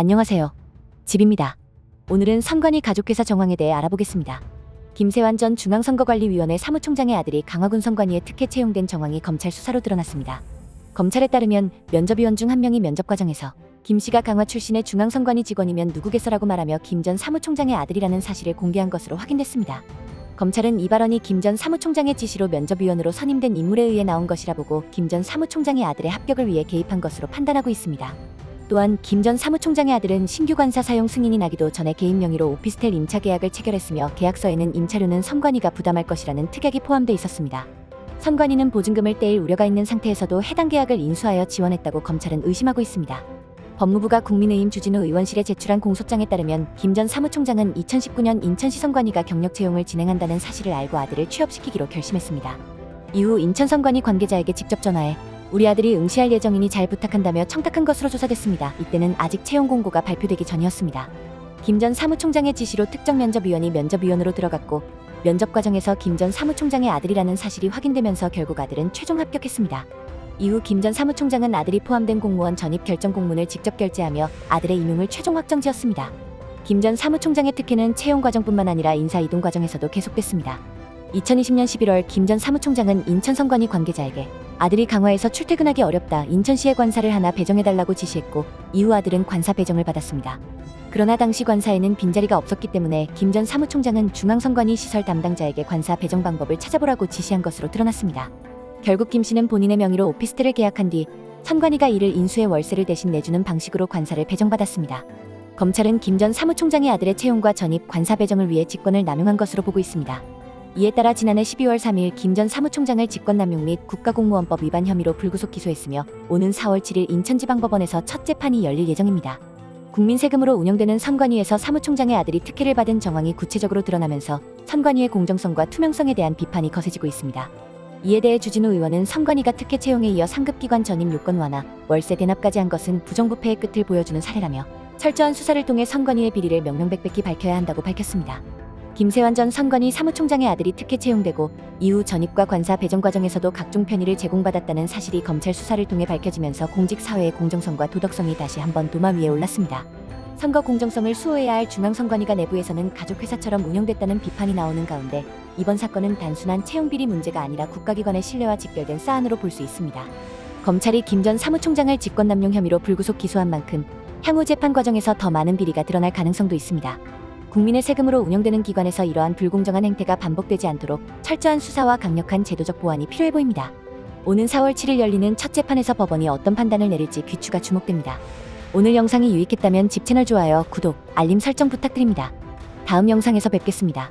안녕하세요. 집입니다. 오늘은 선관위 가족회사 정황에 대해 알아보겠습니다. 김세환 전 중앙선거관리위원회 사무총장의 아들이 강화군 선관위에 특혜 채용된 정황이 검찰 수사로 드러났습니다. 검찰에 따르면 면접위원 중 한 명이 면접 과정에서 김 씨가 강화 출신의 중앙선관위 직원이면 누구겠어라고 말하며 김 전 사무총장의 아들이라는 사실을 공개한 것으로 확인됐습니다. 검찰은 이 발언이 김 전 사무총장의 지시로 면접위원으로 선임된 인물에 의해 나온 것이라 보고 김 전 사무총장의 아들의 합격을 위해 개입한 것으로 판단하고 있습니다. 또한 김 전 사무총장의 아들은 신규 관사 사용 승인이 나기도 전에 개인 명의로 오피스텔 임차 계약을 체결했으며 계약서에는 임차료는 선관위가 부담할 것이라는 특약이 포함돼 있었습니다. 선관위는 보증금을 떼일 우려가 있는 상태에서도 해당 계약을 인수하여 지원했다고 검찰은 의심하고 있습니다. 법무부가 국민의힘 주진우 의원실에 제출한 공소장에 따르면 김 전 사무총장은 2019년 인천시 선관위가 경력 채용을 진행한다는 사실을 알고 아들을 취업시키기로 결심했습니다. 이후 인천선관위 관계자에게 직접 전화해 우리 아들이 응시할 예정이니 잘 부탁한다며 청탁한 것으로 조사됐습니다. 이때는 아직 채용 공고가 발표되기 전이었습니다. 김 전 사무총장의 지시로 특정 면접위원이 면접위원으로 들어갔고 면접 과정에서 김 전 사무총장의 아들이라는 사실이 확인되면서 결국 아들은 최종 합격했습니다. 이후 김 전 사무총장은 아들이 포함된 공무원 전입 결정 공문을 직접 결제하며 아들의 임용을 최종 확정지었습니다. 김 전 사무총장의 특혜는 채용 과정뿐만 아니라 인사 이동 과정에서도 계속됐습니다. 2020년 11월 김 전 사무총장은 인천선관위 관계자에게 아들이 강화에서 출퇴근하기 어렵다 인천시에 관사를 하나 배정해달라고 지시했고 이후 아들은 관사 배정을 받았습니다. 그러나 당시 관사에는 빈자리가 없었기 때문에 김 전 사무총장은 중앙선관위 시설 담당자에게 관사 배정 방법을 찾아보라고 지시한 것으로 드러났습니다. 결국 김 씨는 본인의 명의로 오피스텔을 계약한 뒤 선관위가 이를 인수해 월세를 대신 내주는 방식으로 관사를 배정받았습니다. 검찰은 김 전 사무총장의 아들의 채용과 전입, 관사 배정을 위해 직권을 남용한 것으로 보고 있습니다. 이에 따라 지난해 12월 3일 김 전 사무총장을 직권남용 및 국가공무원법 위반 혐의로 불구속 기소했으며 오는 4월 7일 인천지방법원에서 첫 재판이 열릴 예정입니다. 국민 세금으로 운영되는 선관위에서 사무총장의 아들이 특혜를 받은 정황이 구체적으로 드러나면서 선관위의 공정성과 투명성에 대한 비판이 거세지고 있습니다. 이에 대해 주진우 의원은 선관위가 특혜 채용에 이어 상급기관 전입 요건 완화, 월세 대납까지 한 것은 부정부패의 끝을 보여주는 사례라며 철저한 수사를 통해 선관위의 비리를 명명백백히 밝혀야 한다고 밝혔습니다. 김세환 전 선관위 사무총장의 아들이 특혜 채용되고 이후 전입과 관사 배정 과정에서도 각종 편의를 제공받았다는 사실이 검찰 수사를 통해 밝혀지면서 공직사회의 공정성과 도덕성이 다시 한번 도마 위에 올랐습니다. 선거 공정성을 수호해야 할 중앙선관위가 내부에서는 가족회사처럼 운영됐다는 비판이 나오는 가운데 이번 사건은 단순한 채용비리 문제가 아니라 국가기관의 신뢰와 직결된 사안으로 볼 수 있습니다. 검찰이 김 전 사무총장을 직권남용 혐의로 불구속 기소한 만큼 향후 재판 과정에서 더 많은 비리가 드러날 가능성도 있습니다. 국민의 세금으로 운영되는 기관에서 이러한 불공정한 행태가 반복되지 않도록 철저한 수사와 강력한 제도적 보완이 필요해 보입니다. 오는 4월 7일 열리는 첫 재판에서 법원이 어떤 판단을 내릴지 귀추가 주목됩니다. 오늘 영상이 유익했다면 집 채널 좋아요, 구독, 알림 설정 부탁드립니다. 다음 영상에서 뵙겠습니다.